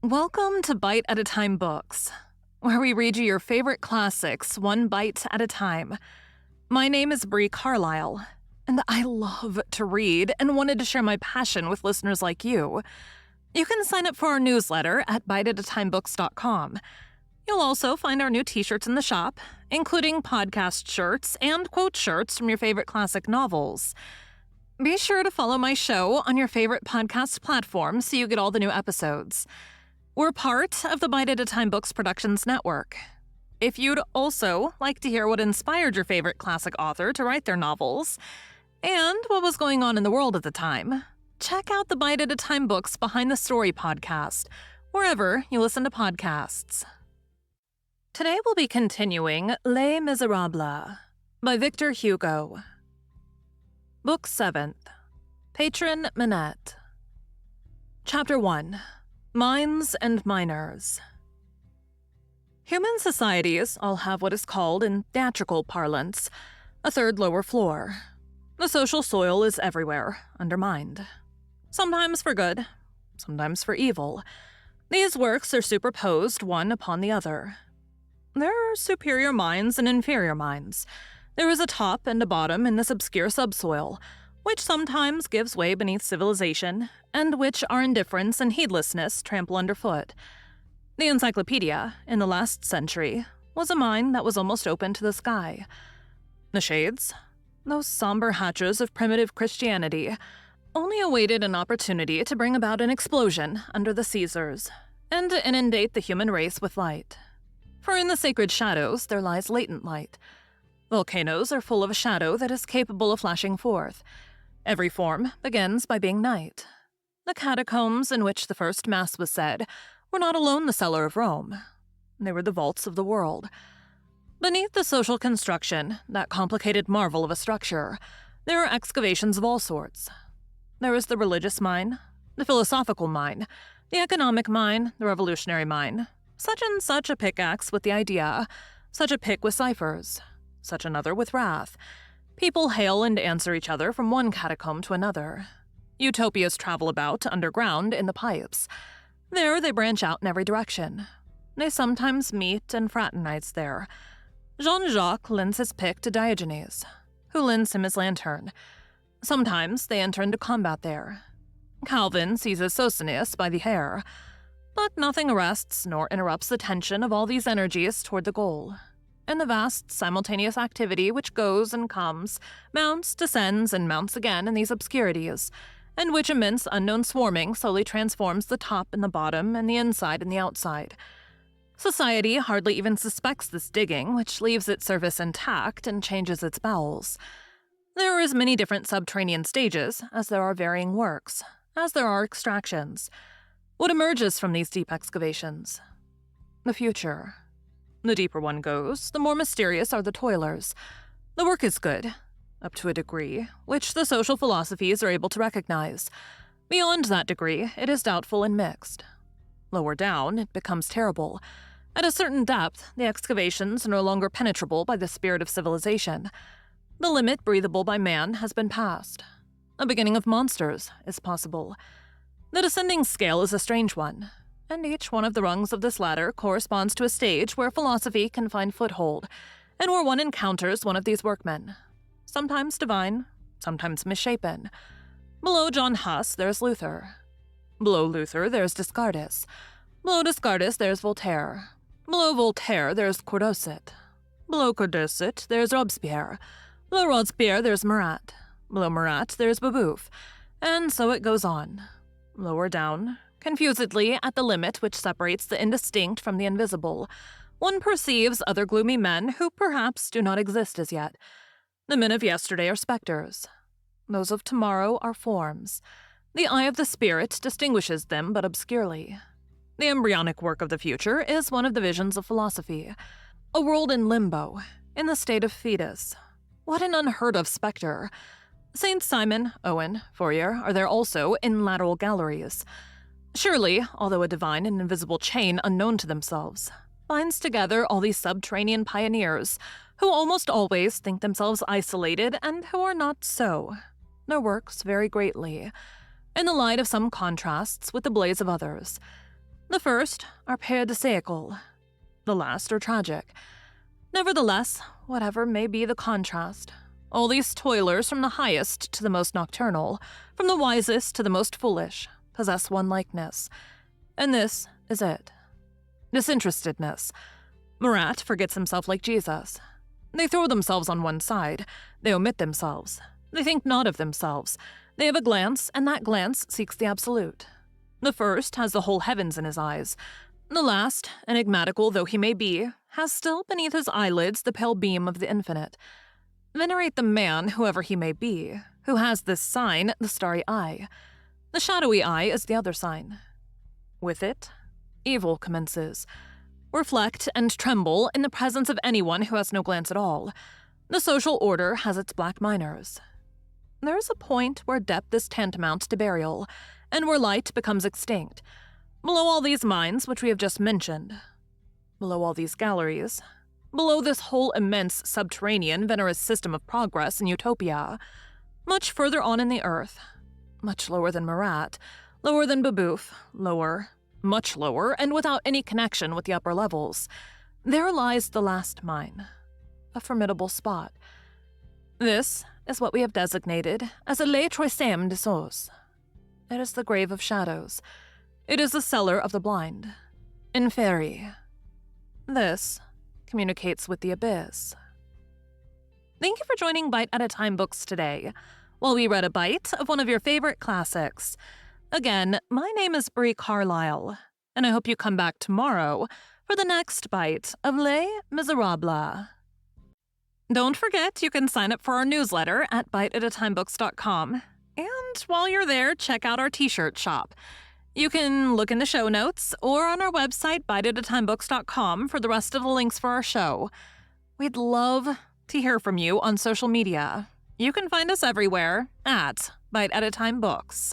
Welcome to Bite at a Time Books, where we read you your favorite classics one bite at a time. My name is Bree Carlile, and I love to read and wanted to share my passion with listeners like you. You can sign up for our newsletter at biteatatimebooks.com. You'll also find our new t-shirts in the shop, including podcast shirts and quote shirts from your favorite classic novels. Be sure to follow my show on your favorite podcast platform so you get all the new episodes. We're part of the Bite at a Time Books Productions Network. If you'd also like to hear what inspired your favorite classic author to write their novels, and what was going on in the world at the time, check out the Bite at a Time Books Behind the Story podcast, wherever you listen to podcasts. Today we'll be continuing Les Miserables by Victor Hugo. Book 7th, Patron Minette. Chapter 1. Mines and Miners. Human societies all have what is called, in theatrical parlance, a third lower floor. The social soil is everywhere, undermined. Sometimes for good, sometimes for evil. These works are superposed one upon the other. There are superior minds and inferior minds. There is a top and a bottom in this obscure subsoil, which sometimes gives way beneath civilization, and which our indifference and heedlessness trample underfoot. The encyclopedia, in the last century, was a mine that was almost open to the sky. The shades, those somber hatches of primitive Christianity, only awaited an opportunity to bring about an explosion under the Caesars, and to inundate the human race with light. For in the sacred shadows there lies latent light. Volcanoes are full of a shadow that is capable of flashing forth. Every form begins by being night. The catacombs in which the first Mass was said were not alone the cellar of Rome. They were the vaults of the world. Beneath the social construction, that complicated marvel of a structure, there are excavations of all sorts. There is the religious mine, the philosophical mine, the economic mine, the revolutionary mine, such and such a pickaxe with the idea, such a pick with ciphers, such another with wrath. People hail and answer each other from one catacomb to another. Utopias travel about underground in the pipes. There they branch out in every direction. They sometimes meet and fraternize there. Jean-Jacques lends his pick to Diogenes, who lends him his lantern. Sometimes they enter into combat there. Calvin seizes Socinus by the hair. But nothing arrests nor interrupts the tension of all these energies toward the goal. And the vast simultaneous activity which goes and comes, mounts, descends, and mounts again in these obscurities, and which immense unknown swarming slowly transforms the top and the bottom and the inside and the outside. Society hardly even suspects this digging, which leaves its surface intact and changes its bowels. There are as many different subterranean stages as there are varying works, as there are extractions. What emerges from these deep excavations? The future. The deeper one goes, the more mysterious are the toilers. The work is good, up to a degree, which the social philosophies are able to recognize. Beyond that degree, it is doubtful and mixed. Lower down, it becomes terrible. At a certain depth, the excavations are no longer penetrable by the spirit of civilization. The limit breathable by man has been passed. A beginning of monsters is possible. The descending scale is a strange one, and each one of the rungs of this ladder corresponds to a stage where philosophy can find foothold, and where one encounters one of these workmen, sometimes divine, sometimes misshapen. Below John Huss, there's Luther. Below Luther, there's Descartes. Below Descartes, there's Voltaire. Below Voltaire, there's Condorcet. Below Condorcet, there's Robespierre. Below Robespierre, there's Marat. Below Marat, there's Babeuf. And so it goes on. Lower down, confusedly at the limit which separates the indistinct from the invisible, one perceives other gloomy men who perhaps do not exist as yet. The men of yesterday are specters. Those of tomorrow are forms. The eye of the spirit distinguishes them but obscurely. The embryonic work of the future is one of the visions of philosophy. A world in limbo, in the state of fetus. What an unheard-of specter! Saints Simon, Owen, Fourier are there also in lateral galleries. Surely, although a divine and invisible chain unknown to themselves, binds together all these subterranean pioneers, who almost always think themselves isolated and who are not so, their works vary greatly, in the light of some contrasts with the blaze of others. The first are paradisiacal, the last are tragic. Nevertheless, whatever may be the contrast, all these toilers, from the highest to the most nocturnal, from the wisest to the most foolish, possess one likeness. And this is it: disinterestedness. Marat forgets himself like Jesus. They throw themselves on one side. They omit themselves. They think not of themselves. They have a glance, and that glance seeks the absolute. The first has the whole heavens in his eyes. The last, enigmatical though he may be, has still beneath his eyelids the pale beam of the infinite. Venerate the man, whoever he may be, who has this sign, the starry eye. The shadowy eye is the other sign. With it, evil commences. Reflect and tremble in the presence of anyone who has no glance at all. The social order has its black minors. There is a point where depth is tantamount to burial, and where light becomes extinct. Below all these minds which we have just mentioned, below all these galleries, below this whole immense subterranean venerous system of progress and utopia, much further on in the earth, much lower than Marat, lower than Babeuf, lower, much lower, and without any connection with the upper levels, there lies the last mine, a formidable spot. This is what we have designated as a le troisième des sources. It is the grave of shadows. It is the cellar of the blind. Inferi. This communicates with the abyss. Thank you for joining Bite at a Time Books today, while we read a bite of one of your favorite classics. Again, my name is Bree Carlile, and I hope you come back tomorrow for the next bite of Les Miserables. Don't forget, you can sign up for our newsletter at biteatatimebooks.com. And while you're there, check out our t-shirt shop. You can look in the show notes or on our website, biteatatimebooks.com, for the rest of the links for our show. We'd love to hear from you on social media. You can find us everywhere at Bite at a Time Books.